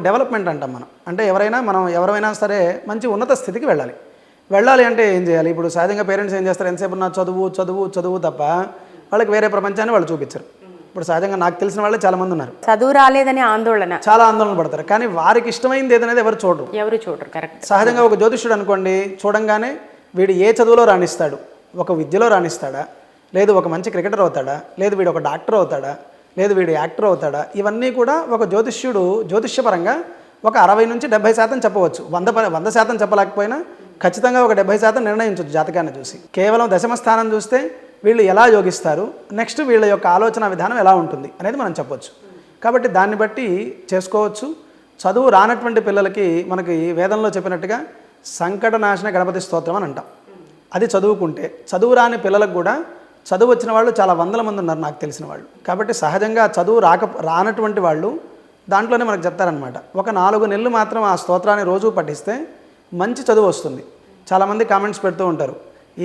Development అంటాం మనం. అంటే ఎవరైనా సరే మంచి ఉన్నత స్థితికి వెళ్ళాలి అంటే ఏం చేయాలి? ఇప్పుడు సహజంగా పేరెంట్స్ ఏం చేస్తారు, ఎంతసేపు నా చదువు తప్ప వాళ్ళకి వేరే ప్రపంచాన్ని వాళ్ళు చూపించరు. ఇప్పుడు సహజంగా నాకు తెలిసిన వాళ్ళే చాలామంది ఉన్నారు, చదువు రాలేదని చాలా ఆందోళన పడతారు. కానీ వారికి ఇష్టమైంది ఏదనేది ఎవరు చూడరు. కరెక్ట్. సహజంగా ఒక జ్యోతిష్యుడు అనుకోండి, చూడంగానే వీడు ఏ చదువులో రాణిస్తాడు, ఒక విద్యలో రాణిస్తాడా, లేదు ఒక మంచి క్రికెటర్ అవుతాడా, లేదు వీడు ఒక డాక్టర్ అవుతాడా, లేదు వీడు యాక్టర్ అవుతాడా, ఇవన్నీ కూడా ఒక జ్యోతిష్యుడు జ్యోతిష్యపరంగా ఒక 60 నుంచి 70% చెప్పవచ్చు. 100% చెప్పలేకపోయినా ఖచ్చితంగా ఒక 70% నిర్ణయించవచ్చు జాతకాన్ని చూసి. కేవలం దశమ స్థానం చూస్తే వీళ్ళు ఎలా యోగిస్తారు, నెక్స్ట్ వీళ్ళ యొక్క ఆలోచన విధానం ఎలా ఉంటుంది అనేది మనం చెప్పవచ్చు. కాబట్టి దాన్ని బట్టి చేసుకోవచ్చు. చదువు రానటువంటి పిల్లలకి మనకి వేదంలో చెప్పినట్టుగా సంకటనాశన గణపతి స్తోత్రం అని అంటాం. అది చదువుకుంటే, చదువు రాని పిల్లలకు కూడా చదువు వచ్చిన వాళ్ళు చాలా వందల మంది ఉన్నారు నాకు తెలిసిన వాళ్ళు. కాబట్టి సహజంగా చదువు రానటువంటి వాళ్ళు దాంట్లోనే మనకు చెప్తారనమాట. ఒక 4 నెలలు మాత్రం ఆ స్తోత్రాన్ని రోజు పఠిస్తే మంచి చదువు వస్తుంది. చాలామంది కామెంట్స్ పెడుతూ ఉంటారు,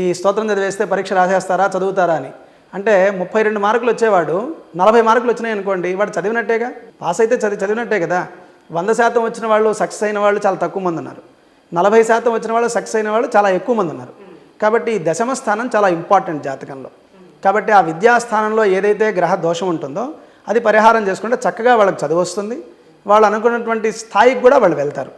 ఈ స్తోత్రం చదివేస్తే పరీక్ష రాసేస్తారా, చదువుతారా అని. అంటే 32 మార్కులు వచ్చేవాడు 40 మార్కులు వచ్చినాయి అనుకోండి, వాడు చదివినట్టేగా, పాస్ అయితే చదివినట్టే కదా. 100% వచ్చిన వాళ్ళు, సక్సెస్ అయిన వాళ్ళు చాలా తక్కువ మంది ఉన్నారు. 40% వచ్చిన వాళ్ళు, సక్సెస్ అయిన వాళ్ళు చాలా ఎక్కువ మంది ఉన్నారు. కాబట్టి ఈ దశమ స్థానం చాలా ఇంపార్టెంట్ జాతకంలో. కాబట్టి ఆ విద్యాస్థానంలో ఏదైతే గ్రహ దోషం ఉంటుందో అది పరిహారం చేసుకుంటే చక్కగా వాళ్ళకి చదువు వస్తుంది, వాళ్ళు అనుకున్నటువంటి స్థాయికి కూడా వాళ్ళు వెళ్తారు.